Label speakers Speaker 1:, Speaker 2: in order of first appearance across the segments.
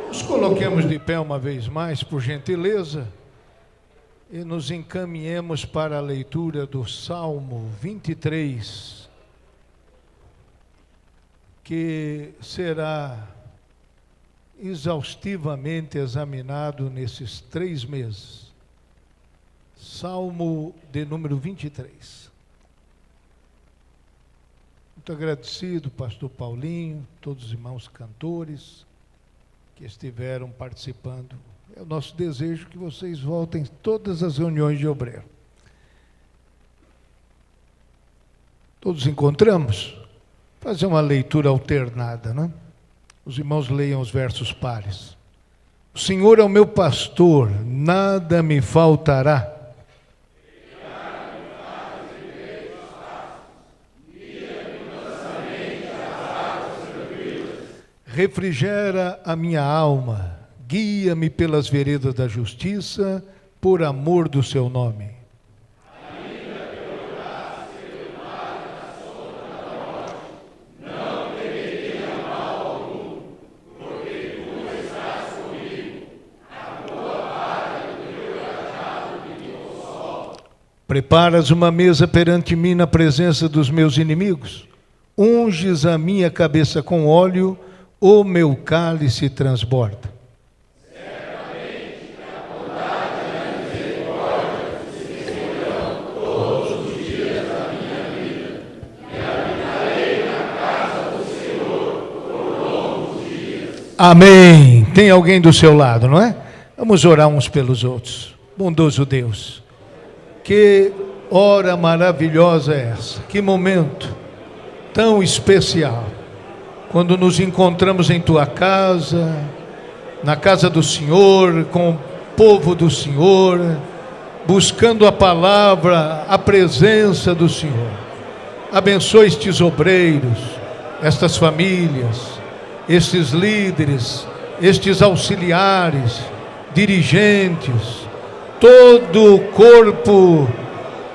Speaker 1: Nos coloquemos de pé uma vez mais, por gentileza, e nos encaminhemos para a leitura do Salmo 23, que será exaustivamente examinado nesses 3 meses. Salmo de número 23. Muito agradecido, pastor Paulinho, todos os irmãos cantores que estiveram participando. É o nosso desejo que vocês voltem todas as reuniões de obreiro. Todos encontramos? Fazer uma leitura alternada, né? Os irmãos leiam os versos pares. O Senhor é o meu pastor, nada me faltará. Refrigera a minha alma, guia-me pelas veredas da justiça, por amor do seu nome. Ainda que eu andasse pelo vale da sombra da morte, não temeria mal algum, porque tu estás comigo, a tua vara e o teu cajado me consolam. Preparas uma mesa perante mim na presença dos meus inimigos, unges a minha cabeça com óleo, o meu cálice transborda. Certamente que a bondade e a misericórdia se seguirão todos os dias da minha vida, e habitarei na casa do Senhor por longos dias. Amém. Tem alguém do seu lado, não é? Vamos orar uns pelos outros. Bondoso Deus, que hora maravilhosa é essa, que momento tão especial, quando nos encontramos em Tua casa, na casa do Senhor, com o povo do Senhor, buscando a palavra, a presença do Senhor. Abençoe estes obreiros, estas famílias, estes líderes, estes auxiliares, dirigentes, todo o corpo,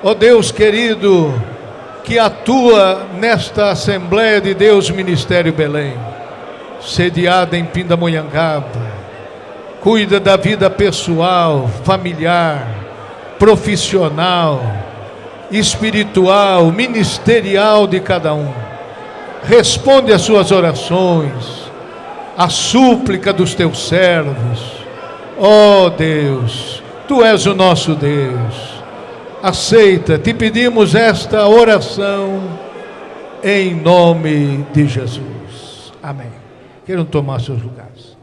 Speaker 1: ó Deus querido, que atua nesta Assembleia de Deus Ministério Belém, sediada em Pindamonhangaba, cuida da vida pessoal, familiar, profissional, espiritual, ministerial de cada um. Responde às suas orações, à súplica dos teus servos. Ó Deus, Tu és o nosso Deus. Aceita, te pedimos esta oração em nome de Jesus. Amém. Queiram tomar seus lugares.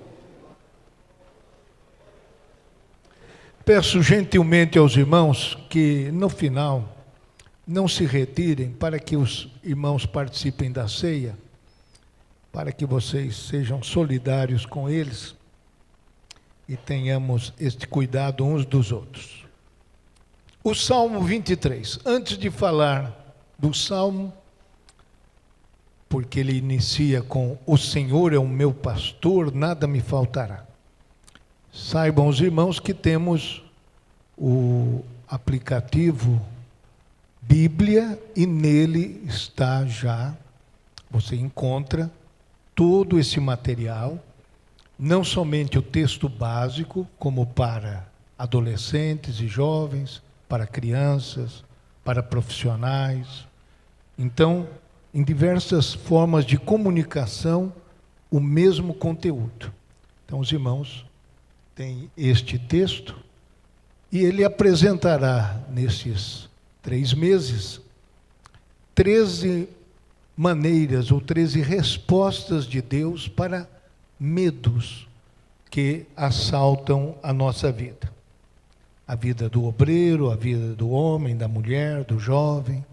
Speaker 1: Peço gentilmente aos irmãos que no final não se retirem, para que os irmãos participem da ceia, para que vocês sejam solidários com eles e tenhamos este cuidado uns dos outros. O Salmo 23, antes de falar do Salmo, porque ele inicia com: o Senhor é o meu pastor, nada me faltará. Saibam os irmãos que temos o aplicativo Bíblia e nele está já, você encontra todo esse material, não somente o texto básico, como para adolescentes e jovens, para crianças, para profissionais. Então, em diversas formas de comunicação, o mesmo conteúdo. Então, os irmãos têm este texto e ele apresentará, nesses 3 meses, 13 maneiras ou 13 respostas de Deus para medos que assaltam a nossa vida. A vida do obreiro, a vida do homem, da mulher, do jovem.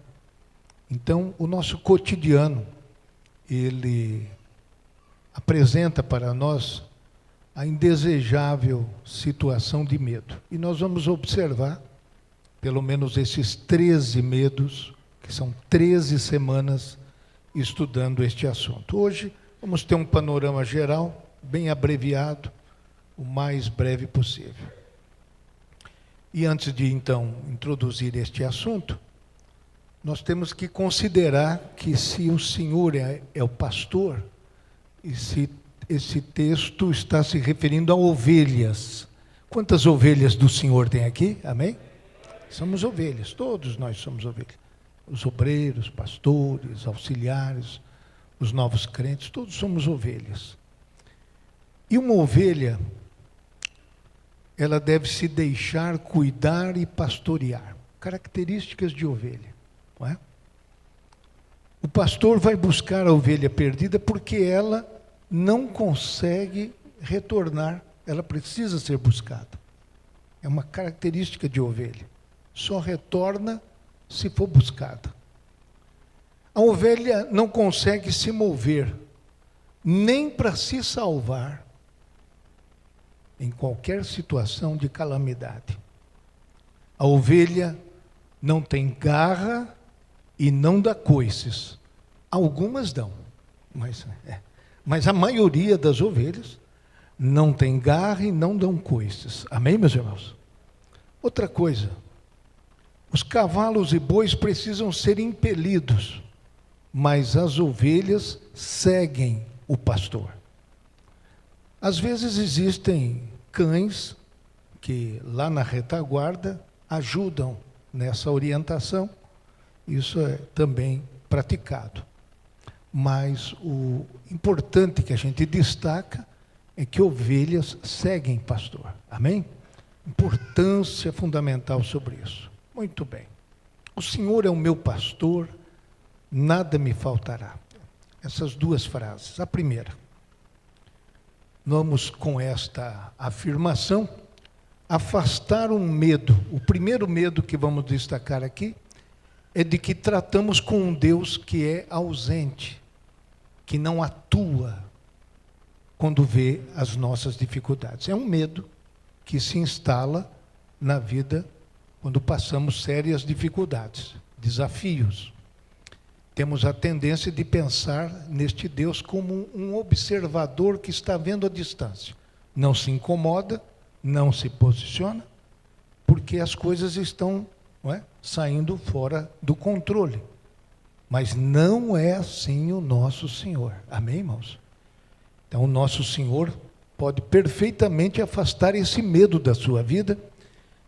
Speaker 1: Então, o nosso cotidiano, ele apresenta para nós a indesejável situação de medo. E nós vamos observar, pelo menos esses 13 medos, que são 13 semanas estudando este assunto. Hoje, vamos ter um panorama geral, bem abreviado, o mais breve possível. E antes de, então, introduzir este assunto, nós temos que considerar que se o Senhor é o pastor, e se esse texto está se referindo a ovelhas. Quantas ovelhas do Senhor tem aqui? Amém? Somos ovelhas, todos nós somos ovelhas. Os obreiros, pastores, auxiliares, os novos crentes, todos somos ovelhas. E uma ovelha, ela deve se deixar cuidar e pastorear. Características de ovelha, não é? O pastor vai buscar a ovelha perdida porque ela não consegue retornar, ela precisa ser buscada. É uma característica de ovelha. Só retorna se for buscada. A ovelha não consegue se mover, nem para se salvar, em qualquer situação de calamidade. A ovelha não tem garra e não dá coices. Algumas dão, mas a maioria das ovelhas não tem garra e não dão coices. Amém, meus irmãos? Outra coisa, os cavalos e bois precisam ser impelidos, mas as ovelhas seguem o pastor. Às vezes existem cães que lá na retaguarda ajudam nessa orientação, isso é também praticado. Mas o importante que a gente destaca é que ovelhas seguem pastor. Amém? Importância fundamental sobre isso. Muito bem. O Senhor é o meu pastor, nada me faltará. Essas duas frases. A primeira, vamos com esta afirmação afastar um medo. O primeiro medo que vamos destacar aqui é de que tratamos com um Deus que é ausente, que não atua quando vê as nossas dificuldades. É um medo que se instala na vida quando passamos sérias dificuldades, desafios. Temos a tendência de pensar neste Deus como um observador que está vendo à distância. Não se incomoda, não se posiciona, porque as coisas estão, não é, saindo fora do controle. Mas não é assim o nosso Senhor. Amém, irmãos? Então, o nosso Senhor pode perfeitamente afastar esse medo da sua vida,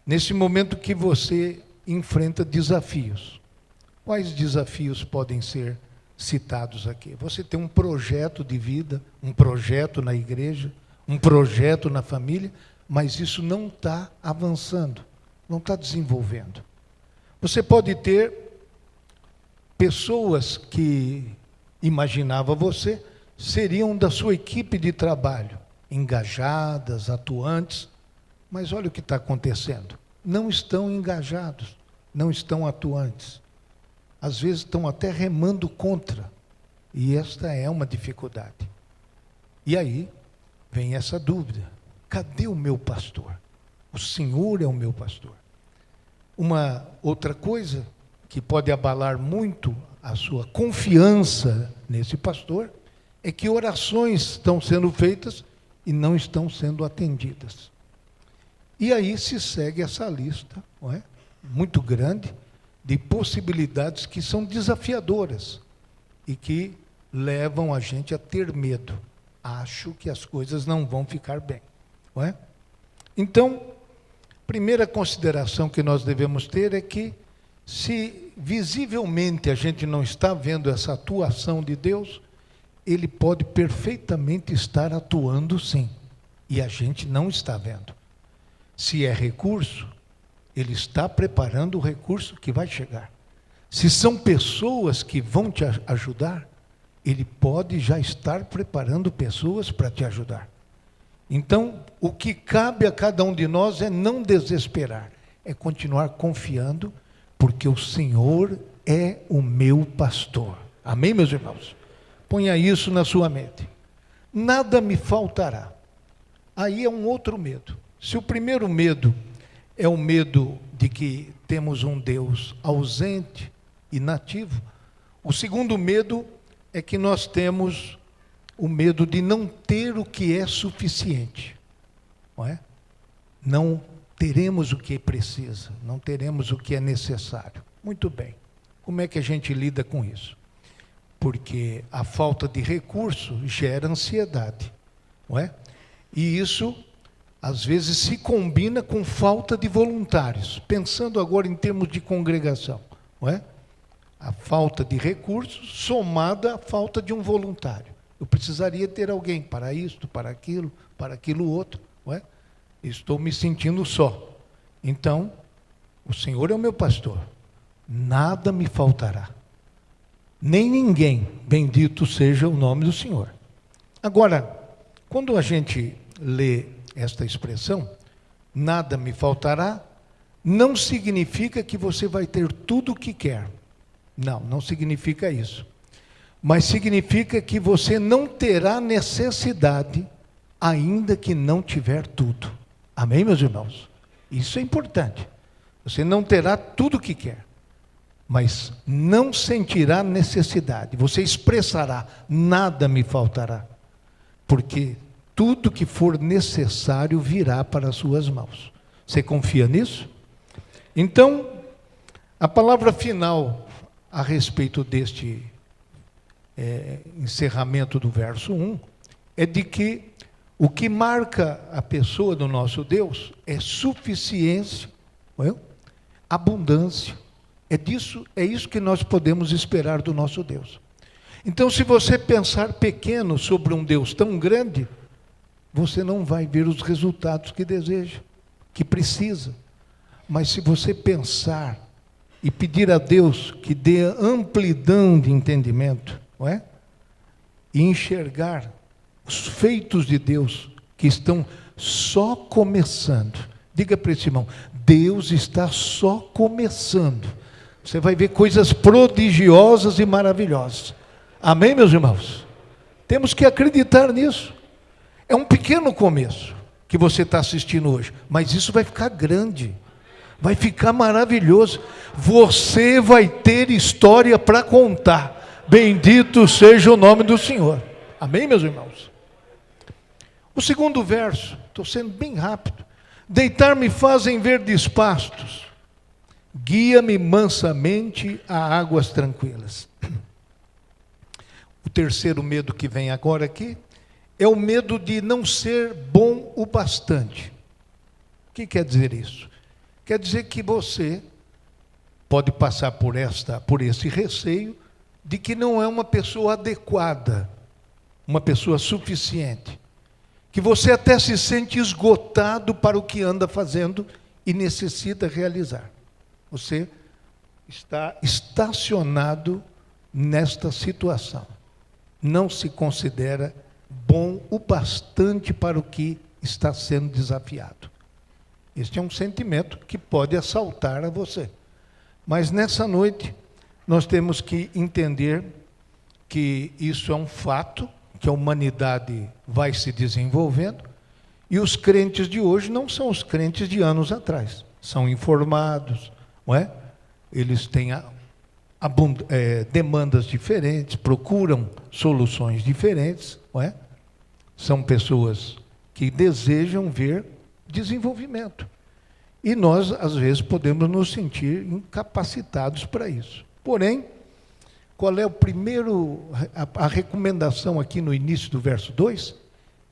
Speaker 1: nesse momento que você enfrenta desafios. Quais desafios podem ser citados aqui? Você tem um projeto de vida, um projeto na igreja, um projeto na família, mas isso não está avançando, não está desenvolvendo. Você pode ter pessoas que imaginava você seriam da sua equipe de trabalho, engajadas, atuantes, mas olha o que está acontecendo. Não estão engajados, não estão atuantes. Às vezes estão até remando contra, e esta é uma dificuldade. E aí vem essa dúvida: cadê o meu pastor? O Senhor é o meu pastor. Uma outra coisa que pode abalar muito a sua confiança nesse pastor é que orações estão sendo feitas e não estão sendo atendidas. E aí se segue essa lista, não é? Muito grande, de possibilidades que são desafiadoras e que levam a gente a ter medo. Acho que as coisas não vão ficar bem, não é? Então, primeira consideração que nós devemos ter é que, se visivelmente a gente não está vendo essa atuação de Deus, Ele pode perfeitamente estar atuando sim, e a gente não está vendo. Se é recurso, Ele está preparando o recurso que vai chegar. Se são pessoas que vão te ajudar, Ele pode já estar preparando pessoas para te ajudar. Então, o que cabe a cada um de nós é não desesperar, é continuar confiando, porque o Senhor é o meu pastor. Amém, meus irmãos? Ponha isso na sua mente. Nada me faltará. Aí é um outro medo. Se o primeiro medo é o medo de que temos um Deus ausente, inativo, o segundo medo é que nós temos o medo de não ter o que é suficiente. Não é? Não teremos o que precisa, não teremos o que é necessário. Muito bem. Como é que a gente lida com isso? Porque a falta de recurso gera ansiedade. não é? E isso, às vezes, se combina com falta de voluntários. Pensando agora em termos de congregação, não é? A falta de recursos somada à falta de um voluntário. Eu precisaria ter alguém para isto, para aquilo outro, não é? Estou me sentindo só. Então, o Senhor é o meu pastor, nada me faltará. Nem ninguém, bendito seja o nome do Senhor. Agora, quando a gente lê esta expressão, nada me faltará, não significa que você vai ter tudo o que quer. Não significa isso. Mas significa que você não terá necessidade, ainda que não tiver tudo. Amém, meus irmãos? Isso é importante. Você não terá tudo o que quer, mas não sentirá necessidade. Você expressará, nada me faltará, porque tudo que for necessário virá para as suas mãos. Você confia nisso? Então, a palavra final a respeito deste encerramento do verso 1 é de que o que marca a pessoa do nosso Deus é suficiência, não é? Abundância. É isso que nós podemos esperar do nosso Deus. Então, se você pensar pequeno sobre um Deus tão grande, você não vai ver os resultados que deseja, que precisa. Mas se você pensar e pedir a Deus que dê amplidão de entendimento, não é? E enxergar os feitos de Deus que estão só começando. Diga para esse irmão, Deus está só começando. Você vai ver coisas prodigiosas e maravilhosas. Amém, meus irmãos? Temos que acreditar nisso. É um pequeno começo que você está assistindo hoje, mas isso vai ficar grande, vai ficar maravilhoso. Você vai ter história para contar. Bendito seja o nome do Senhor. Amém, meus irmãos? O segundo verso, estou sendo bem rápido. Deitar-me fazem verdes pastos, guia-me mansamente a águas tranquilas. O terceiro medo que vem agora aqui é o medo de não ser bom o bastante. O que quer dizer isso? Quer dizer que você pode passar por esse receio de que não é uma pessoa adequada, uma pessoa suficiente, que você até se sente esgotado para o que anda fazendo e necessita realizar. Você está estacionado nesta situação. Não se considera bom o bastante para o que está sendo desafiado. Este é um sentimento que pode assaltar a você. Mas nessa noite, nós temos que entender que isso é um fato, que a humanidade vai se desenvolvendo, e os crentes de hoje não são os crentes de anos atrás. São informados, não é? Eles têm demandas diferentes, procuram soluções diferentes, não é? São pessoas que desejam ver desenvolvimento. E nós, às vezes, podemos nos sentir incapacitados para isso. Porém, qual é a recomendação aqui no início do verso 2?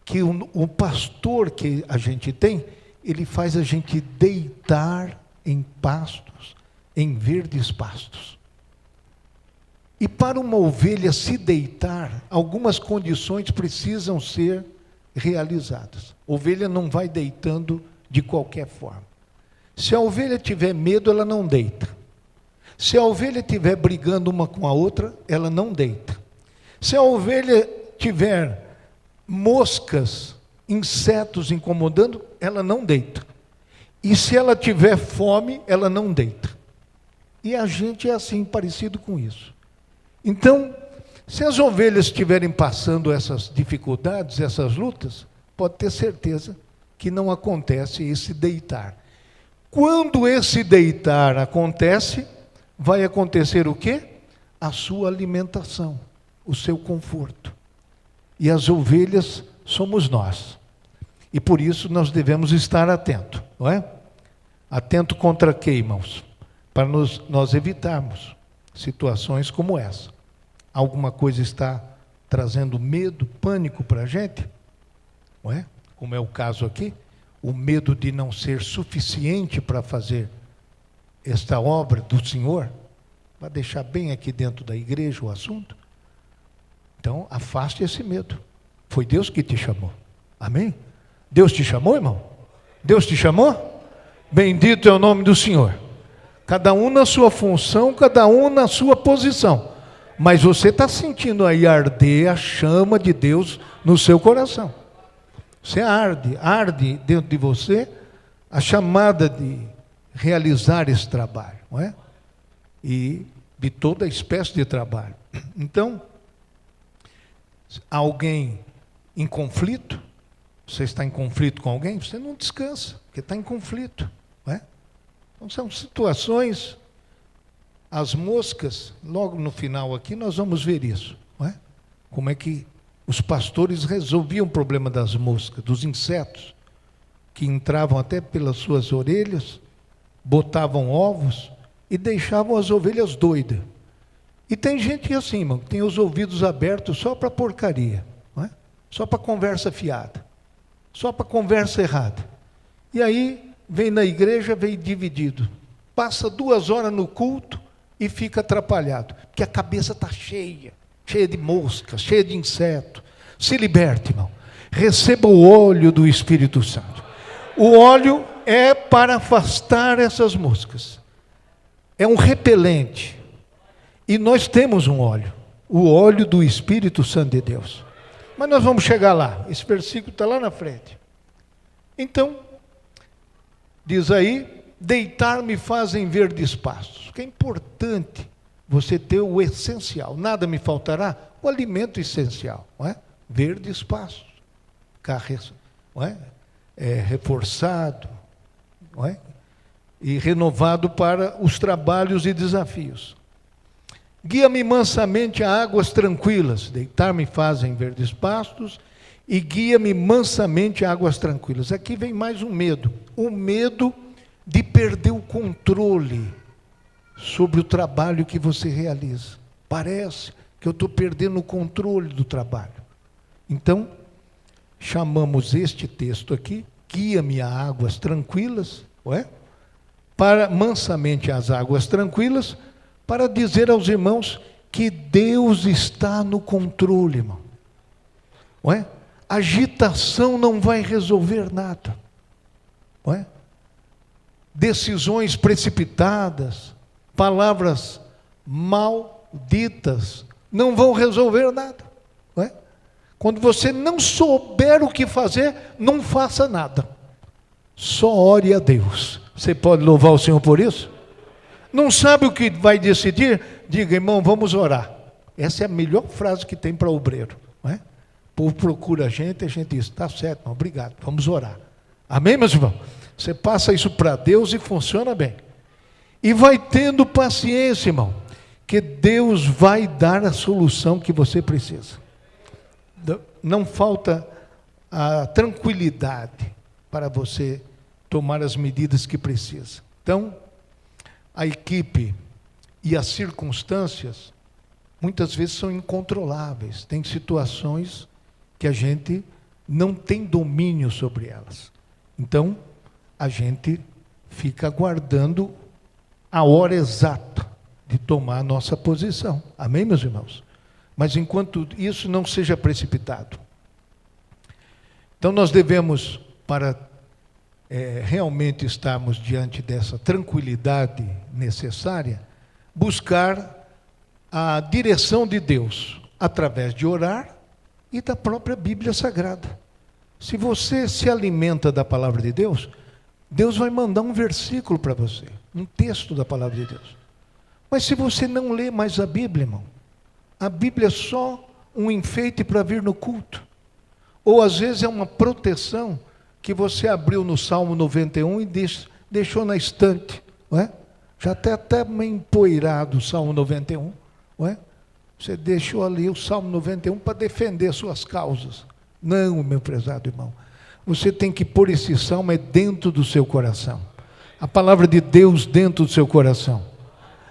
Speaker 1: Que o pastor que a gente tem, ele faz a gente deitar em pastos, em verdes pastos. E para uma ovelha se deitar, algumas condições precisam ser realizadas. A ovelha não vai deitando de qualquer forma. Se a ovelha tiver medo, ela não deita. Se a ovelha estiver brigando uma com a outra, ela não deita. Se a ovelha tiver moscas, insetos incomodando, ela não deita. E se ela tiver fome, ela não deita. E a gente é assim, parecido com isso. Então, se as ovelhas estiverem passando essas dificuldades, essas lutas, pode ter certeza que não acontece esse deitar. Quando esse deitar acontece, vai acontecer o quê? A sua alimentação, o seu conforto. E as ovelhas somos nós. E por isso nós devemos estar atentos, não é? Atento contra quê, irmãos? Para nós evitarmos situações como essa. Alguma coisa está trazendo medo, pânico para a gente? não é? Como é o caso aqui, o medo de não ser suficiente para fazer esta obra do Senhor, vai deixar bem aqui dentro da igreja o assunto. Então, afaste esse medo. Foi Deus que te chamou. Amém? Deus te chamou, irmão? Deus te chamou? Bendito é o nome do Senhor. Cada um na sua função, cada um na sua posição. Mas você está sentindo aí arder a chama de Deus no seu coração. Você arde dentro de você a chamada de realizar esse trabalho, não é? E de toda espécie de trabalho. Então, alguém em conflito, você está em conflito com alguém, você não descansa, porque está em conflito, não é? Então são situações, as moscas, logo no final aqui nós vamos ver isso, não é? Como é que os pastores resolviam o problema das moscas, dos insetos, que entravam até pelas suas orelhas, botavam ovos e deixavam as ovelhas doidas. E tem gente assim, irmão, que tem os ouvidos abertos só para porcaria, não é? Só para conversa fiada, só para conversa errada. E aí vem na igreja, vem dividido. Passa 2 horas no culto e fica atrapalhado, porque a cabeça está cheia de moscas, cheia de inseto. Se liberte, irmão. Receba o óleo do Espírito Santo. O óleo é para afastar essas moscas. É um repelente. E nós temos um óleo, o óleo do Espírito Santo de Deus. Mas nós vamos chegar lá, esse versículo está lá na frente. Então, diz aí, deitar-me fazem verdes pastos. Que é importante você ter o essencial. Nada me faltará, o alimento essencial, não é? Verdes pastos. Não é? Reforçado, não é? E renovado para os trabalhos e desafios. Guia-me mansamente a águas tranquilas, deitar-me fazem verdes pastos, e guia-me mansamente a águas tranquilas. Aqui vem mais um medo, o medo de perder o controle sobre o trabalho que você realiza. Parece que eu estou perdendo o controle do trabalho. Então, chamamos este texto aqui, guia-me a águas tranquilas, não é? Para mansamente as águas tranquilas, para dizer aos irmãos que Deus está no controle, irmão. Não é? Agitação não vai resolver nada. Não é? Decisões precipitadas, palavras mal ditas, não vão resolver nada. Não é? Quando você não souber o que fazer, não faça nada. Só ore a Deus. Você pode louvar o Senhor por isso? Não sabe o que vai decidir? Diga, irmão, vamos orar. Essa é a melhor frase que tem para obreiro. Não é? O povo procura a gente diz, está certo, irmão, obrigado, vamos orar. Amém, meus irmãos? Você passa isso para Deus e funciona bem. E vai tendo paciência, irmão, que Deus vai dar a solução que você precisa. Não falta a tranquilidade para você tomar as medidas que precisa. Então, a equipe e as circunstâncias, muitas vezes são incontroláveis. Tem situações que a gente não tem domínio sobre elas. Então, a gente fica aguardando a hora exata de tomar a nossa posição. Amém, meus irmãos? Mas enquanto isso não seja precipitado. Então, nós devemos, para realmente estarmos diante dessa tranquilidade necessária, buscar a direção de Deus através de orar e da própria Bíblia Sagrada. Se você se alimenta da palavra de Deus, Deus vai mandar um versículo para você, um texto da palavra de Deus. Mas se você não lê mais a Bíblia, irmão, a Bíblia é só um enfeite para vir no culto. Ou às vezes é uma proteção que você abriu no Salmo 91 e deixou na estante, não é? Já está até meio empoeirado o Salmo 91, não é? Você deixou ali o Salmo 91 para defender suas causas. Não, meu prezado irmão. Você tem que pôr esse salmo dentro do seu coração. A palavra de Deus dentro do seu coração.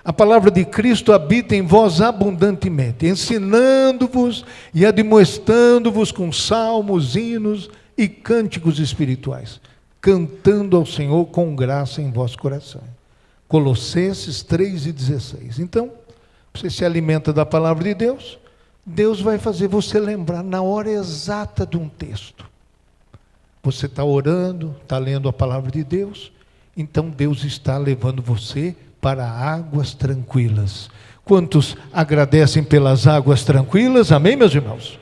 Speaker 1: A palavra de Cristo habita em vós abundantemente, ensinando-vos e admoestando-vos com salmos, hinos e cânticos espirituais, cantando ao Senhor com graça em vosso coração. Colossenses 3:16. Então, você se alimenta da palavra de Deus, Deus vai fazer você lembrar na hora exata de um texto. Você está orando, está lendo a palavra de Deus, então Deus está levando você para águas tranquilas. Quantos agradecem pelas águas tranquilas? Amém, meus irmãos?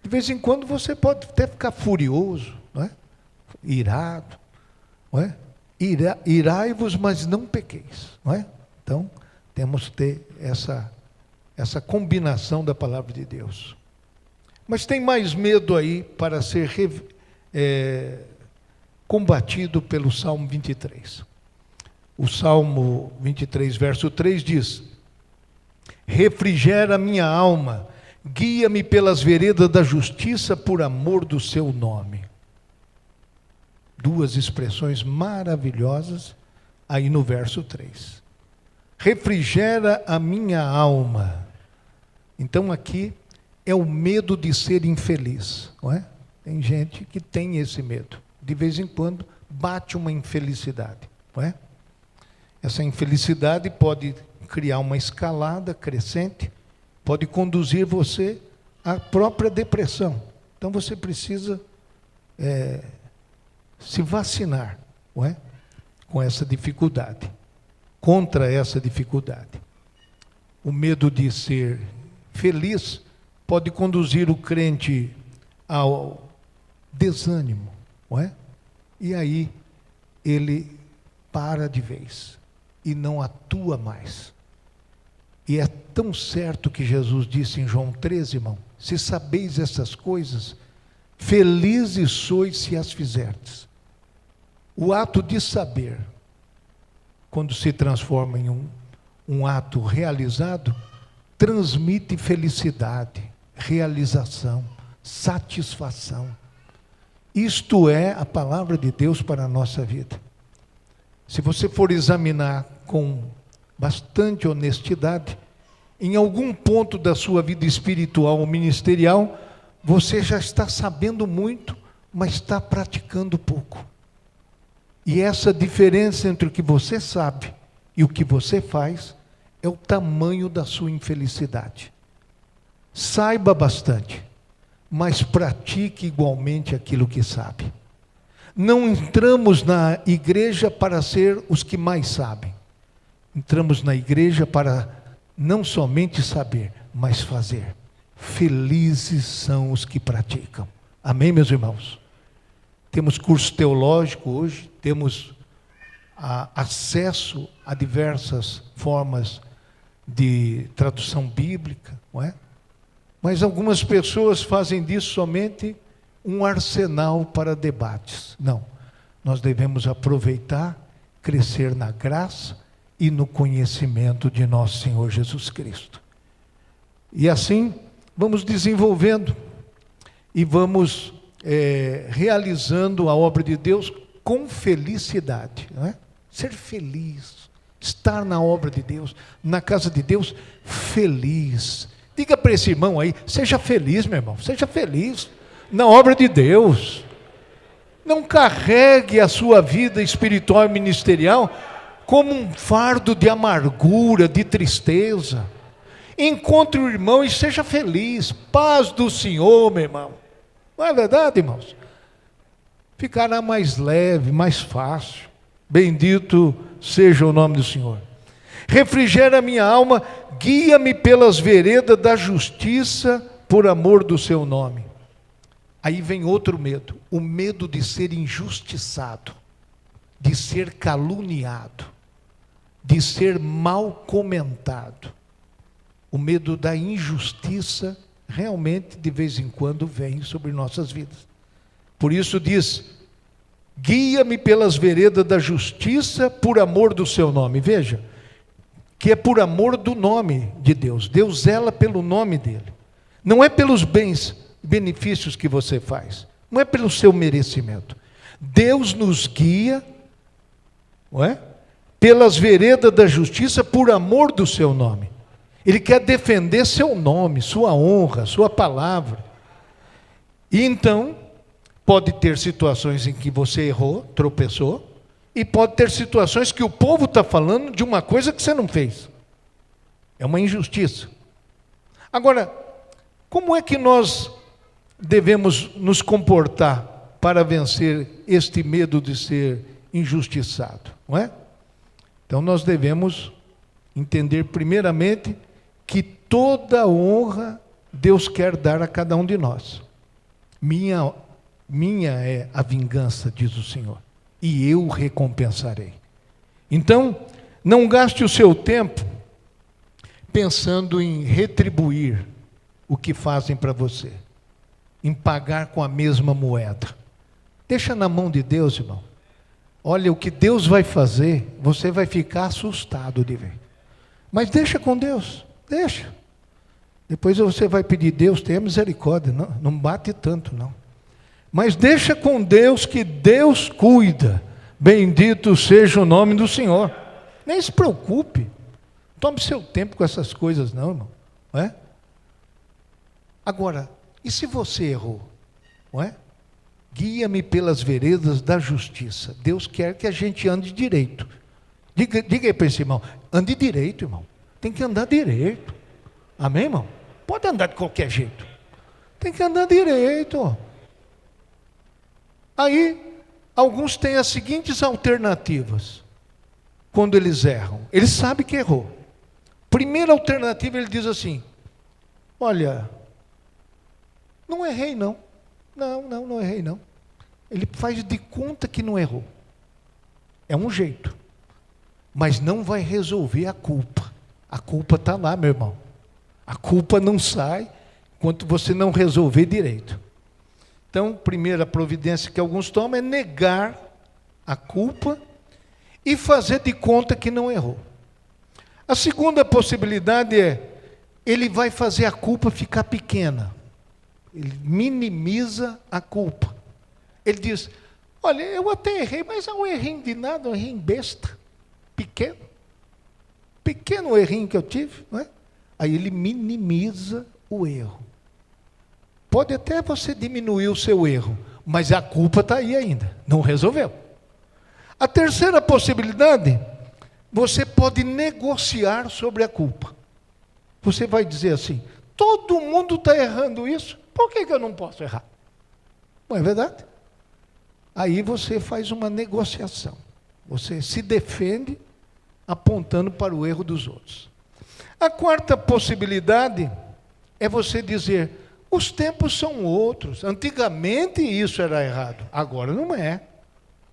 Speaker 1: De vez em quando você pode até ficar furioso, não é? Irado, não é? Irai-vos, mas não pequeis, não é? Então, temos que ter essa combinação da palavra de Deus. Mas tem mais medo aí para ser combatido pelo Salmo 23. O Salmo 23, verso 3 diz: refrigera minha alma, guia-me pelas veredas da justiça por amor do seu nome. Duas expressões maravilhosas aí no verso 3. Refrigera a minha alma. Então aqui é o medo de ser infeliz, não é? Tem gente que tem esse medo. De vez em quando bate uma infelicidade, não é? Essa infelicidade pode criar uma escalada crescente, pode conduzir você à própria depressão. Então você precisa se vacinar, não é? Com essa dificuldade, contra essa dificuldade. O medo de ser feliz pode conduzir o crente ao desânimo, não é? E aí ele para de vez e não atua mais. E é tão certo que Jesus disse em João 13, irmão: se sabeis essas coisas, felizes sois se as fizerdes. O ato de saber, quando se transforma em um ato realizado, transmite felicidade, realização, satisfação. Isto é a palavra de Deus para a nossa vida. Se você for examinar com bastante honestidade, em algum ponto da sua vida espiritual ou ministerial, você já está sabendo muito, mas está praticando pouco. E essa diferença entre o que você sabe e o que você faz é o tamanho da sua infelicidade. Saiba bastante, mas pratique igualmente aquilo que sabe. Não entramos na igreja para ser os que mais sabem. Entramos na igreja para não somente saber, mas fazer. Felizes são os que praticam. Amém, meus irmãos? Temos curso teológico hoje, temos acesso a diversas formas de tradução bíblica, não é? Mas algumas pessoas fazem disso somente um arsenal para debates. Não, nós devemos aproveitar, crescer na graça e no conhecimento de nosso Senhor Jesus Cristo. E assim, vamos desenvolvendo e vamos realizando a obra de Deus com felicidade, não é? Ser feliz, estar na obra de Deus, na casa de Deus, feliz. Diga para esse irmão aí, seja feliz, meu irmão, seja feliz na obra de Deus. Não carregue a sua vida espiritual e ministerial como um fardo de amargura, de tristeza. Encontre o irmão e seja feliz. Paz do Senhor, meu irmão. Não é verdade, irmãos? Ficará mais leve, mais fácil. Bendito seja o nome do Senhor. Refrigera minha alma, guia-me pelas veredas da justiça, por amor do seu nome. Aí vem outro medo, o medo de ser injustiçado, de ser caluniado, de ser mal comentado. O medo da injustiça realmente de vez em quando vem sobre nossas vidas. Por isso diz: guia-me pelas veredas da justiça por amor do seu nome. Veja, que é por amor do nome de Deus. Deus zela pelo nome dele. Não é pelos bens, benefícios que você faz. Não é pelo seu merecimento. Deus nos guia, não é? Pelas veredas da justiça por amor do seu nome. Ele quer defender seu nome, sua honra, sua palavra. E então, pode ter situações em que você errou, tropeçou, e pode ter situações que o povo está falando de uma coisa que você não fez. É uma injustiça. Agora, como é que nós devemos nos comportar para vencer este medo de ser injustiçado, não é? Então nós devemos entender primeiramente que toda honra Deus quer dar a cada um de nós. Minha é a vingança, diz o Senhor, e eu recompensarei. Então, não gaste o seu tempo pensando em retribuir o que fazem para você, em pagar com a mesma moeda. Deixa na mão de Deus, irmão. Olha, o que Deus vai fazer, você vai ficar assustado de ver. Mas deixa com Deus, deixa. Depois você vai pedir, Deus, tenha misericórdia, não bate tanto, não. Mas deixa com Deus, que Deus cuida. Bendito seja o nome do Senhor. Nem se preocupe. Tome seu tempo com essas coisas, não, irmão. Não é? Agora, e se você errou? Não é? Guia-me pelas veredas da justiça. Deus quer que a gente ande direito. Diga aí para esse irmão, ande direito, irmão. Tem que andar direito. Amém, irmão? Pode andar de qualquer jeito. Tem que andar direito. Aí, alguns têm as seguintes alternativas. Quando eles erram. Eles sabem que errou. Primeira alternativa, ele diz assim, olha, não errei não. Não errei não. Ele faz de conta que não errou. É um jeito. Mas não vai resolver a culpa. A culpa está lá, meu irmão. A culpa não sai enquanto você não resolver direito. Então, primeira providência que alguns tomam é negar a culpa e fazer de conta que não errou. A segunda possibilidade é, ele vai fazer a culpa ficar pequena. Ele minimiza a culpa. Ele diz, olha, eu até errei, mas é um errinho de nada, um errinho besta, pequeno. Pequeno errinho que eu tive, não é? Aí ele minimiza o erro. Pode até você diminuir o seu erro, mas a culpa está aí ainda, não resolveu. A terceira possibilidade, você pode negociar sobre a culpa. Você vai dizer assim, todo mundo está errando isso, por que eu não posso errar? Não é verdade? Aí você faz uma negociação. Você se defende apontando para o erro dos outros. A quarta possibilidade é você dizer, os tempos são outros. Antigamente isso era errado, agora não é.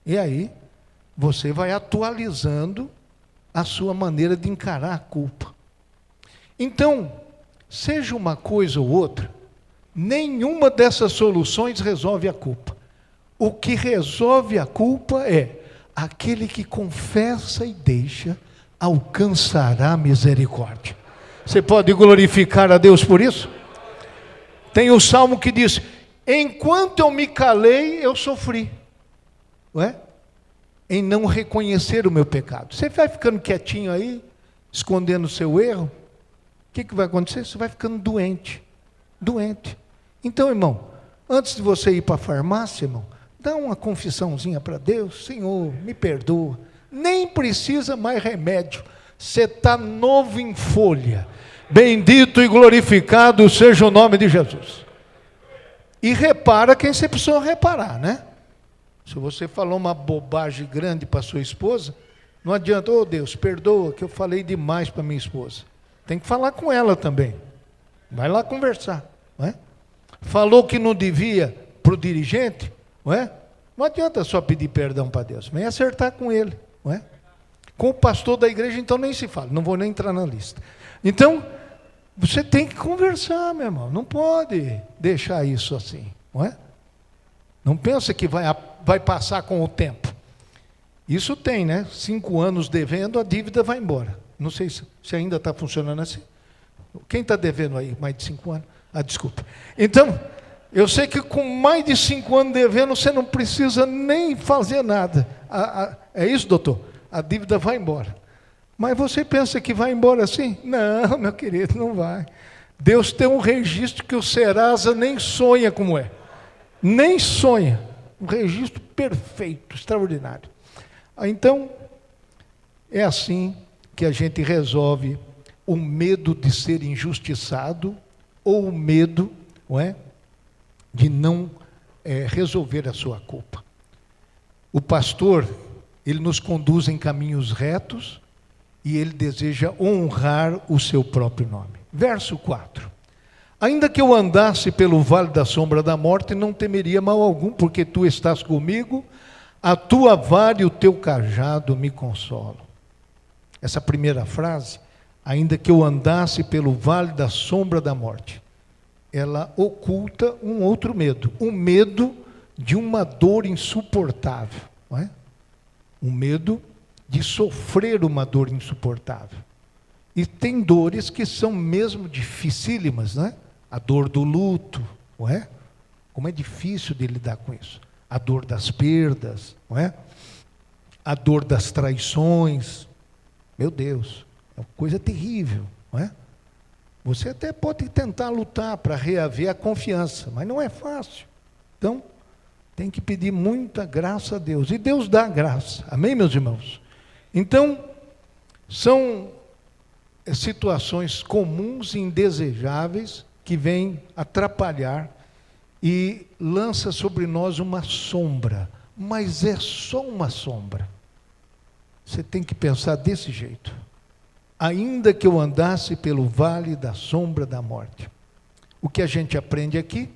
Speaker 1: E aí você vai atualizando a sua maneira de encarar a culpa. Então, seja uma coisa ou outra, nenhuma dessas soluções resolve a culpa. O que resolve a culpa é aquele que confessa e deixa, alcançará misericórdia. Você pode glorificar a Deus por isso? Tem o salmo que diz, enquanto eu me calei, eu sofri. Não é? Em não reconhecer o meu pecado. Você vai ficando quietinho aí, escondendo o seu erro, o que vai acontecer? Você vai ficando doente. Doente. Então, irmão, antes de você ir para a farmácia, irmão, dá uma confissãozinha para Deus, Senhor, me perdoa. Nem precisa mais remédio. Você está novo em folha. Bendito e glorificado seja o nome de Jesus. E repara quem você precisou reparar, né? Se você falou uma bobagem grande para sua esposa, não adianta, oh Deus, perdoa que eu falei demais para minha esposa. Tem que falar com ela também. Vai lá conversar, não é? Falou que não devia para o dirigente, não é? Não adianta só pedir perdão para Deus, vem acertar com ele, não é? Com o pastor da igreja, então nem se fala, não vou nem entrar na lista. Então, você tem que conversar, meu irmão, não pode deixar isso assim, não é? Não pensa que vai passar com o tempo. Isso tem, né? 5 anos devendo, a dívida vai embora. Não sei se ainda está funcionando assim. Quem está devendo aí mais de 5 anos? Ah, desculpa. Então, eu sei que com mais de 5 anos devendo, você não precisa nem fazer nada. É isso, doutor? A dívida vai embora. Mas você pensa que vai embora assim? Não, meu querido, não vai. Deus tem um registro que o Serasa nem sonha como é. Nem sonha. Um registro perfeito, extraordinário. Então, é assim que a gente resolve o medo de ser injustiçado ou o medo, não é, de não resolver a sua culpa. O pastor, ele nos conduz em caminhos retos e ele deseja honrar o seu próprio nome. Verso 4. Ainda que eu andasse pelo vale da sombra da morte, não temeria mal algum, porque tu estás comigo, a tua vara e o teu cajado me consolam. Essa primeira frase, ainda que eu andasse pelo vale da sombra da morte, ela oculta um outro medo, o medo de uma dor insuportável, não é? Um medo de sofrer uma dor insuportável. E tem dores que são mesmo dificílimas, né? A dor do luto, não é? Como é difícil de lidar com isso. A dor das perdas, não é? A dor das traições. Meu Deus, é uma coisa terrível, não é? Você até pode tentar lutar para reaver a confiança, mas não é fácil. Então, tem que pedir muita graça a Deus. E Deus dá graça. Amém, meus irmãos? Então, são situações comuns e indesejáveis que vêm atrapalhar e lança sobre nós uma sombra. Mas é só uma sombra. Você tem que pensar desse jeito. Ainda que eu andasse pelo vale da sombra da morte. O que a gente aprende aqui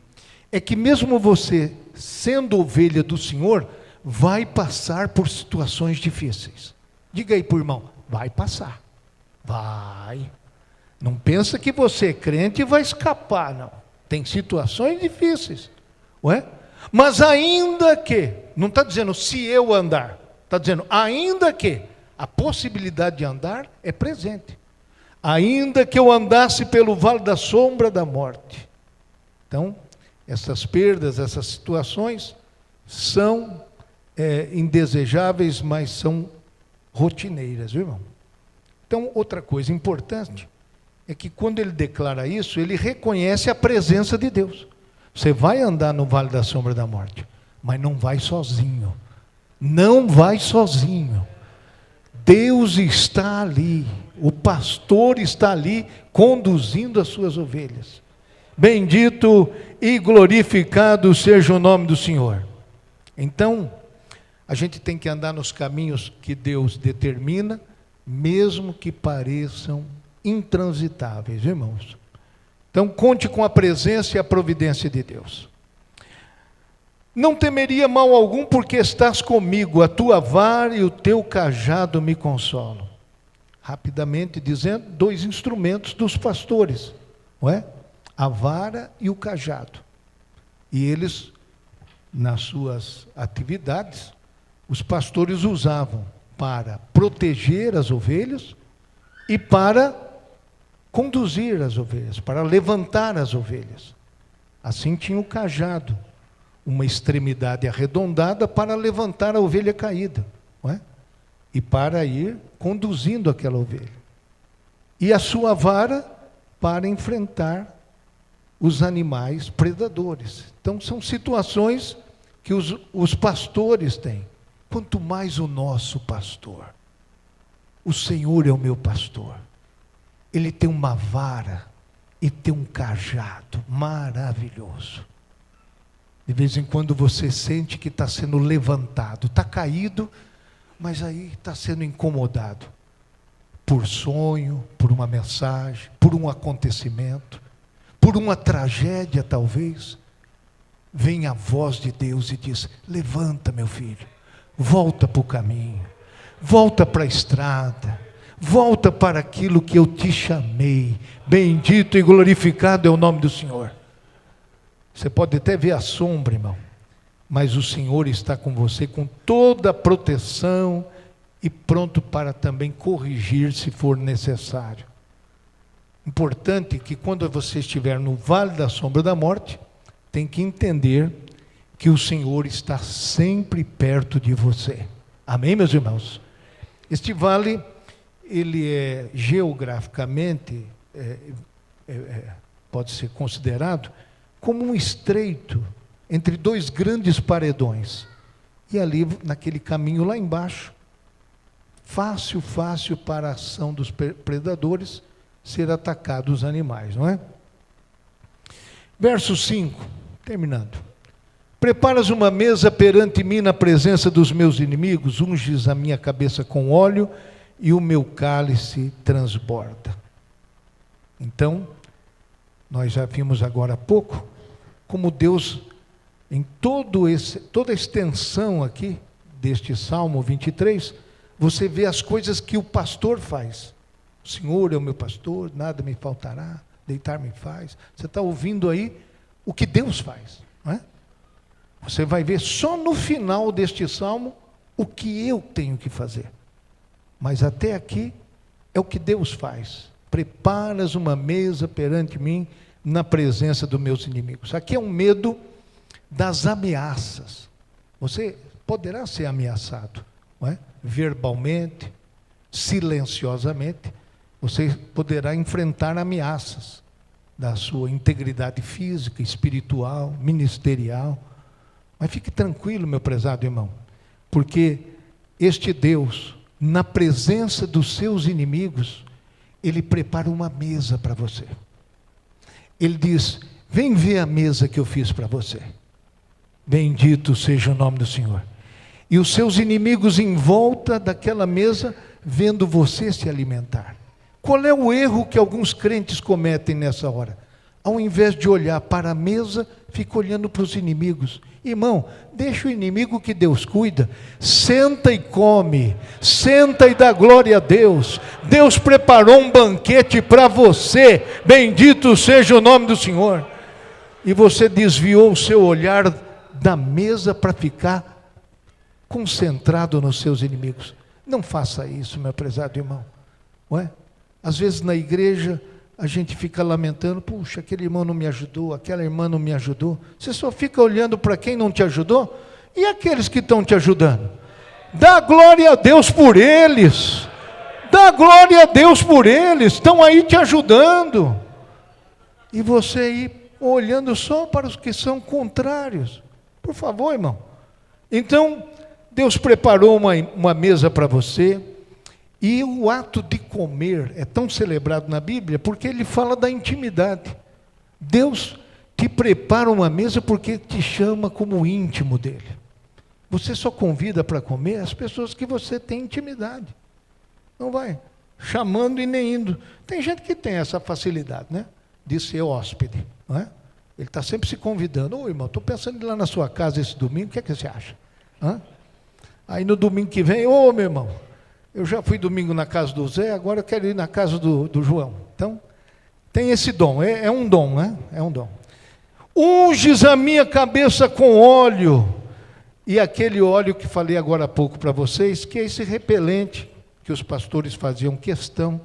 Speaker 1: é que mesmo você, sendo ovelha do Senhor, vai passar por situações difíceis. Diga aí para o irmão, vai passar. Vai. Não pensa que você é crente e vai escapar, não. Tem situações difíceis, não é? Mas ainda que, não está dizendo se eu andar, está dizendo ainda que, a possibilidade de andar é presente. Ainda que eu andasse pelo vale da sombra da morte. Então, essas perdas, essas situações são indesejáveis, mas são rotineiras, viu, irmão? Então, outra coisa importante é que quando ele declara isso, ele reconhece a presença de Deus. Você vai andar no vale da sombra da morte, mas não vai sozinho. Não vai sozinho. Deus está ali, o pastor está ali conduzindo as suas ovelhas. Bendito e glorificado seja o nome do Senhor. Então, a gente tem que andar nos caminhos que Deus determina, mesmo que pareçam intransitáveis, irmãos. Então, conte com a presença e a providência de Deus. Não temeria mal algum, porque estás comigo, a tua vara e o teu cajado me consolam. Rapidamente dizendo, dois instrumentos dos pastores, não é? A vara e o cajado. E eles, nas suas atividades, os pastores usavam para proteger as ovelhas e para conduzir as ovelhas, para levantar as ovelhas. Assim tinha o cajado, uma extremidade arredondada para levantar a ovelha caída, não é? E para ir conduzindo aquela ovelha. E a sua vara para enfrentar os animais predadores. Então são situações que os pastores têm. Quanto mais o nosso pastor. O Senhor é o meu pastor. Ele tem uma vara e tem um cajado maravilhoso. De vez em quando você sente que está sendo levantado, está caído, mas aí está sendo incomodado. Por sonho, por uma mensagem, por um acontecimento, por uma tragédia talvez. Vem a voz de Deus e diz, levanta meu filho, volta para o caminho, volta para a estrada, volta para aquilo que eu te chamei. Bendito e glorificado é o nome do Senhor. Você pode até ver a sombra, irmão, mas o Senhor está com você com toda a proteção e pronto para também corrigir se for necessário. Importante que quando você estiver no vale da sombra da morte, tem que entender que o Senhor está sempre perto de você. Amém, meus irmãos? Este vale, ele é geograficamente, pode ser considerado como um estreito entre dois grandes paredões. E ali, naquele caminho lá embaixo, fácil para a ação dos predadores ser atacados os animais, não é? Verso 5, terminando. Preparas uma mesa perante mim na presença dos meus inimigos, unges a minha cabeça com óleo e o meu cálice transborda. Então, nós já vimos agora há pouco como Deus, em toda a extensão aqui deste Salmo 23, você vê as coisas que o pastor faz. O Senhor é o meu pastor, nada me faltará, deitar-me faz. Você está ouvindo aí o que Deus faz, não é? Você vai ver só no final deste salmo o que eu tenho que fazer. Mas até aqui é o que Deus faz. Preparas uma mesa perante mim na presença dos meus inimigos. Aqui é um medo das ameaças. Você poderá ser ameaçado, não é? Verbalmente, silenciosamente. Você poderá enfrentar ameaças da sua integridade física, espiritual, ministerial. Mas fique tranquilo, meu prezado irmão, porque este Deus, na presença dos seus inimigos, Ele prepara uma mesa para você. Ele diz: vem ver a mesa que eu fiz para você. Bendito seja o nome do Senhor. E os seus inimigos em volta daquela mesa, vendo você se alimentar. Qual é o erro que alguns crentes cometem nessa hora? Ao invés de olhar para a mesa, fica olhando para os inimigos. Irmão, deixa o inimigo que Deus cuida. Senta e come, senta e dá glória a Deus. Deus preparou um banquete para você. Bendito seja o nome do Senhor. E você desviou o seu olhar da mesa para ficar concentrado nos seus inimigos. Não faça isso, meu prezado irmão. Não é? Às vezes na igreja a gente fica lamentando: puxa, aquele irmão não me ajudou, aquela irmã não me ajudou. Você só fica olhando para quem não te ajudou? E aqueles que estão te ajudando? Dá glória a Deus por eles. Dá glória a Deus por eles. Estão aí te ajudando. E você aí olhando só para os que são contrários. Por favor, irmão. Então, Deus preparou uma mesa para você. E o ato de comer é tão celebrado na Bíblia porque ele fala da intimidade. Deus te prepara uma mesa porque te chama como íntimo dele. Você só convida para comer as pessoas que você tem intimidade. Não vai chamando e nem indo. Tem gente que tem essa facilidade, né? De ser hóspede, não é? Ele está sempre se convidando. Ô, irmão, estou pensando em ir lá na sua casa esse domingo, o que é que você acha? Aí no domingo que vem: ô, meu irmão, eu já fui domingo na casa do Zé, agora eu quero ir na casa do João. Então, tem esse dom, é um dom, né? É um dom. Unges a minha cabeça com óleo, e aquele óleo que falei agora há pouco para vocês, que é esse repelente que os pastores faziam questão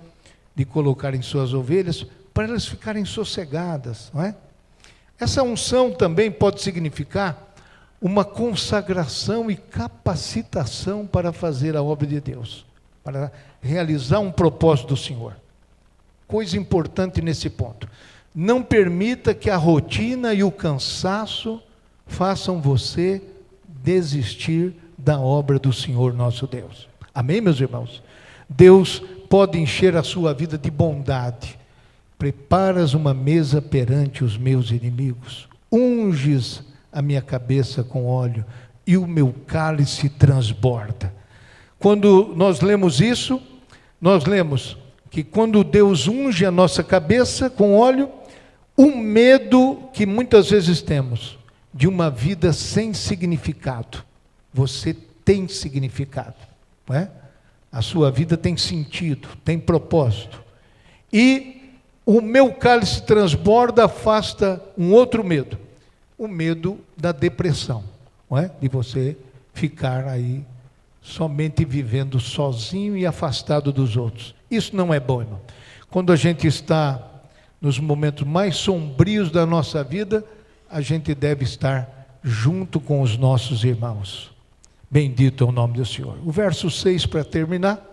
Speaker 1: de colocar em suas ovelhas, para elas ficarem sossegadas, não é? Essa unção também pode significar uma consagração e capacitação para fazer a obra de Deus, para realizar um propósito do Senhor. Coisa importante nesse ponto: não permita que a rotina e o cansaço façam você desistir da obra do Senhor nosso Deus. Amém, meus irmãos? Deus pode encher a sua vida de bondade. Preparas uma mesa perante os meus inimigos, unges a minha cabeça com óleo e o meu cálice transborda. Quando nós lemos isso, nós lemos que quando Deus unge a nossa cabeça com óleo, o medo que muitas vezes temos de uma vida sem significado. Você tem significado, não é? A sua vida tem sentido, tem propósito. E o meu cálice transborda, afasta um outro medo. O medo da depressão, não é? De você ficar aí somente vivendo sozinho e afastado dos outros. Isso não é bom, irmão. Quando a gente está nos momentos mais sombrios da nossa vida, a gente deve estar junto com os nossos irmãos. Bendito é o nome do Senhor. O verso 6, para terminar: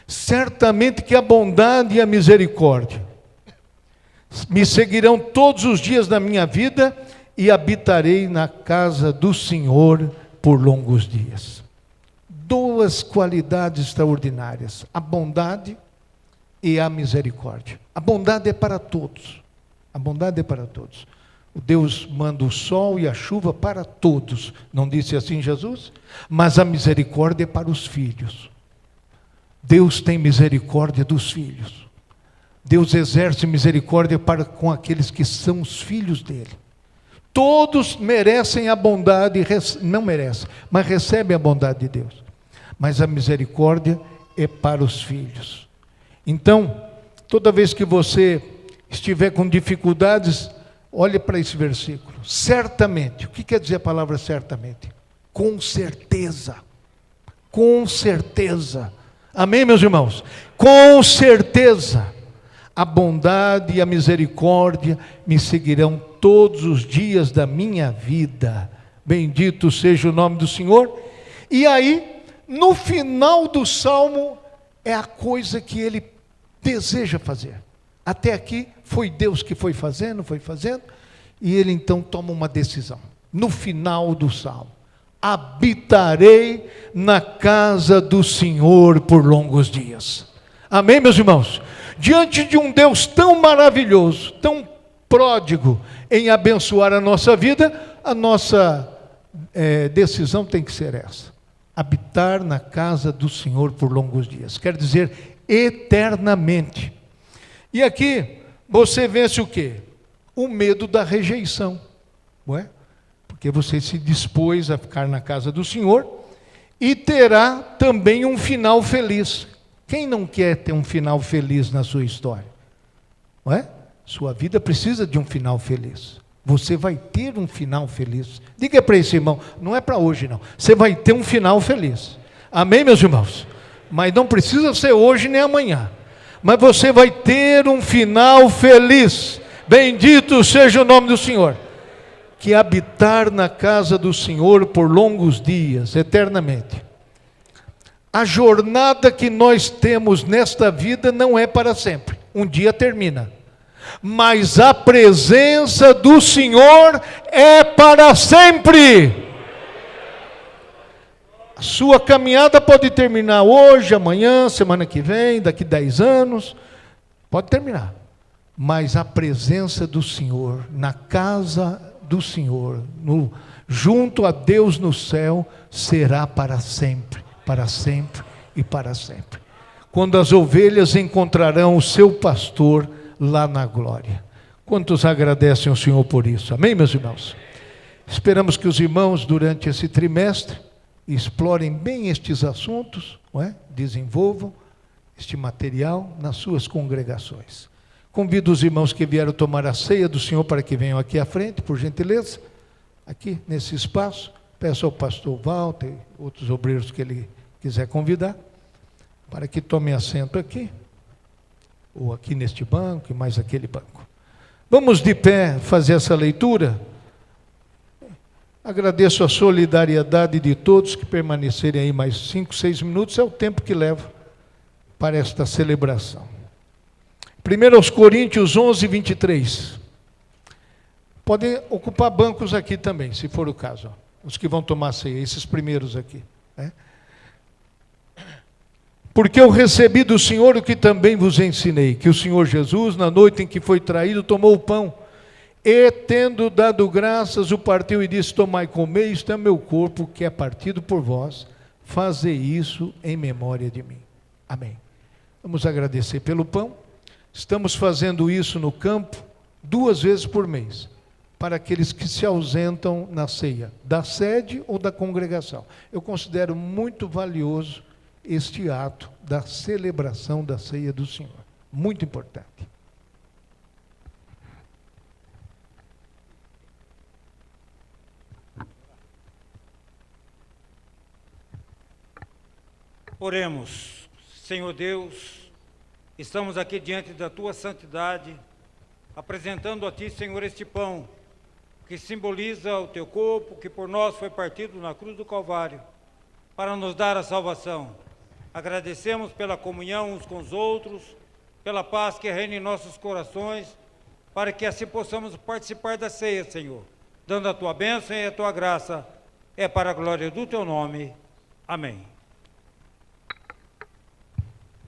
Speaker 1: certamente que a bondade e a misericórdia me seguirão todos os dias da minha vida, e habitarei na casa do Senhor por longos dias. Duas qualidades extraordinárias: a bondade e a misericórdia. A bondade é para todos. A bondade é para todos. O Deus manda o sol e a chuva para todos. Não disse assim Jesus? Mas a misericórdia é para os filhos. Deus tem misericórdia dos filhos. Deus exerce misericórdia para com aqueles que são os filhos dele. Todos merecem a bondade, não merecem, mas recebem a bondade de Deus. Mas a misericórdia é para os filhos. Então, toda vez que você estiver com dificuldades, olhe para esse versículo. Certamente. O que quer dizer a palavra certamente? Com certeza. Com certeza. Amém, meus irmãos? Com certeza. A bondade e a misericórdia me seguirão todos os dias da minha vida. Bendito seja o nome do Senhor. E aí, no final do Salmo, é a coisa que ele deseja fazer. Até aqui, foi Deus que foi fazendo, e ele então toma uma decisão. No final do Salmo: habitarei na casa do Senhor por longos dias. Amém, meus irmãos? Diante de um Deus tão maravilhoso, tão pródigo em abençoar a nossa vida, a nossa decisão tem que ser essa: habitar na casa do Senhor por longos dias. Quer dizer, eternamente. E aqui, você vence o quê? O medo da rejeição. Não é? Porque você se dispôs a ficar na casa do Senhor e terá também um final feliz. Quem não quer ter um final feliz na sua história? Não é? Sua vida precisa de um final feliz. Você vai ter um final feliz. Diga para esse irmão, não é para hoje não. Você vai ter um final feliz. Amém, meus irmãos? Mas não precisa ser hoje nem amanhã. Mas você vai ter um final feliz. Bendito seja o nome do Senhor. Que habitar na casa do Senhor por longos dias, eternamente. A jornada que nós temos nesta vida não é para sempre. Um dia termina. Mas a presença do Senhor é para sempre. A sua caminhada pode terminar hoje, amanhã, semana que vem, daqui 10 anos. Pode terminar. Mas a presença do Senhor, na casa do Senhor, junto a Deus no céu, será para sempre, para sempre e para sempre. Quando as ovelhas encontrarão o seu pastor lá na glória. Quantos agradecem ao Senhor por isso? Amém, meus irmãos? Esperamos que os irmãos, durante esse trimestre, explorem bem estes assuntos, não é? Desenvolvam este material nas suas congregações. Convido os irmãos que vieram tomar a ceia do Senhor para que venham aqui à frente, por gentileza, aqui nesse espaço. Peço ao pastor Walter e outros obreiros que ele quiser convidar, para que tomem assento aqui, ou aqui neste banco e mais aquele banco. Vamos de pé fazer essa leitura. Agradeço a solidariedade de todos que permanecerem aí mais 5, 6 minutos, é o tempo que levo para esta celebração. 1 Coríntios 11, 23. Podem ocupar bancos aqui também, se for o caso. Os que vão tomar ceia, esses primeiros aqui. Né? Porque eu recebi do Senhor o que também vos ensinei, que o Senhor Jesus, na noite em que foi traído, tomou o pão, e tendo dado graças, o partiu e disse: tomai e comei, isto é meu corpo, que é partido por vós, fazei isso em memória de mim. Amém. Vamos agradecer pelo pão. Estamos fazendo isso no campo 2 vezes por mês, para aqueles que se ausentam na ceia, da sede ou da congregação. Eu considero muito valioso este ato da celebração da ceia do Senhor. Muito importante.
Speaker 2: Oremos. Senhor Deus, estamos aqui diante da Tua santidade, apresentando a Ti, Senhor, este pão, que simboliza o Teu corpo, que por nós foi partido na cruz do Calvário, para nos dar a salvação. Agradecemos pela comunhão uns com os outros, pela paz que reina em nossos corações, para que assim possamos participar da ceia, Senhor. dando a tua bênção e a tua graça, é para a glória do teu nome. Amém.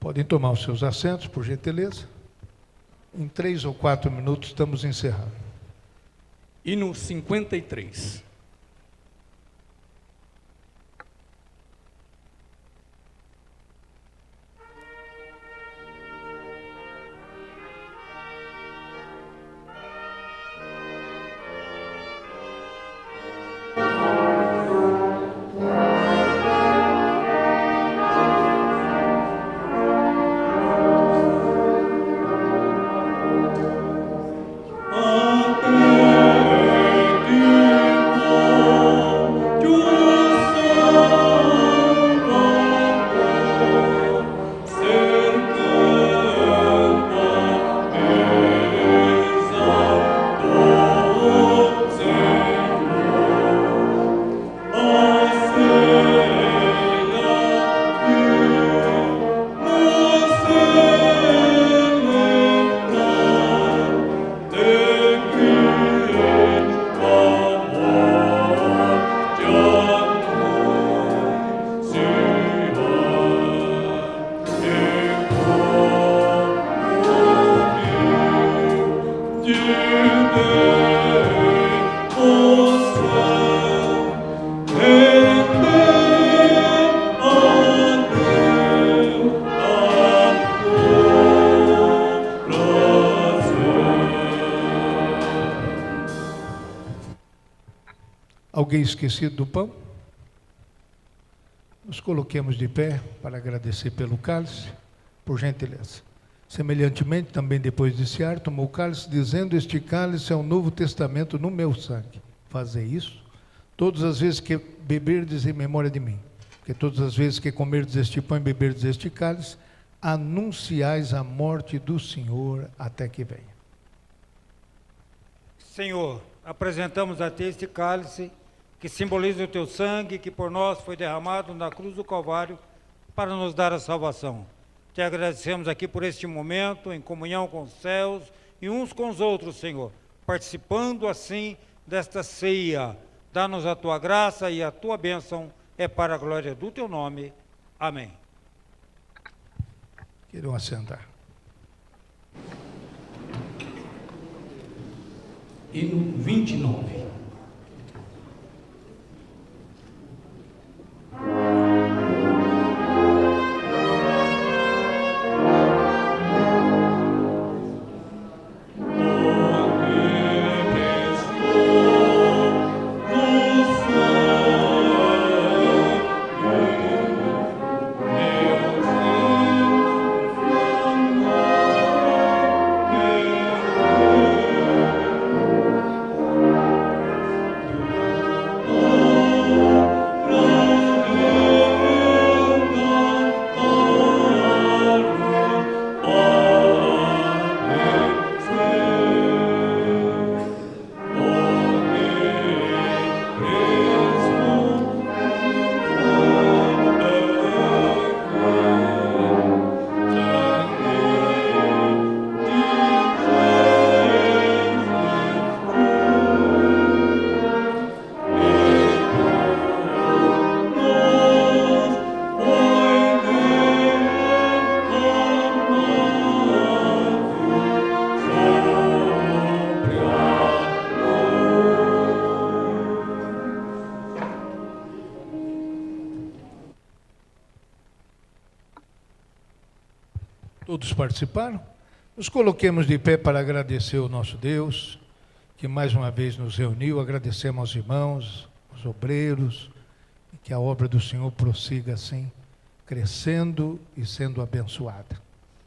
Speaker 1: Podem tomar os seus assentos, por gentileza. Em 3 ou 4 minutos estamos encerrando.
Speaker 3: Hino 53.
Speaker 1: Alguém esquecido do pão? Nos coloquemos de pé para agradecer pelo cálice, por gentileza. Semelhantemente, também depois de cear, tomou o cálice, dizendo: este cálice é o novo testamento no meu sangue. Fazei isso todas as vezes que beberdes em memória de mim. Porque todas as vezes que comerdes este pão e beberdes este cálice, anunciais a morte do Senhor até que venha.
Speaker 2: Senhor, apresentamos a ti este cálice, que simboliza o teu sangue, que por nós foi derramado na cruz do Calvário, para nos dar a salvação. Te agradecemos aqui por este momento, em comunhão com os céus e uns com os outros, Senhor, participando assim desta ceia. Dá-nos a tua graça e a tua bênção, é para a glória do teu nome. Amém.
Speaker 1: Queiram assentar.
Speaker 3: Hino 29.
Speaker 1: Todos participaram? Nos coloquemos de pé para agradecer ao nosso Deus, que mais uma vez nos reuniu. Agradecemos aos irmãos, aos obreiros, e que a obra do Senhor prossiga assim, crescendo e sendo abençoada.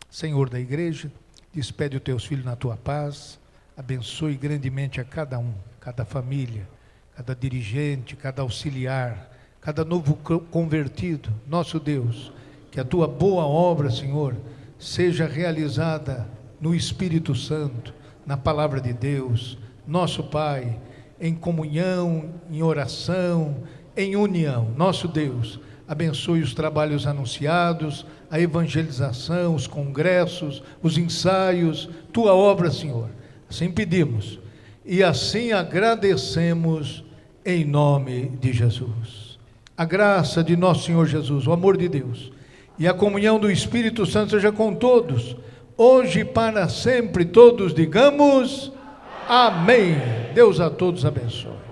Speaker 1: Senhor da igreja, despede os teus filhos na tua paz, abençoe grandemente a cada um, cada família, cada dirigente, cada auxiliar, cada novo convertido. Nosso Deus, que a tua boa obra, Senhor, seja realizada no Espírito Santo, na palavra de Deus. Nosso Pai, em comunhão, em oração, em união. Nosso Deus, abençoe os trabalhos anunciados, a evangelização, os congressos, os ensaios, tua obra, Senhor. Assim pedimos, e assim agradecemos em nome de Jesus. A graça de nosso Senhor Jesus, o amor de Deus e a comunhão do Espírito Santo seja com todos, hoje e para sempre. Todos digamos amém. Deus a todos abençoe.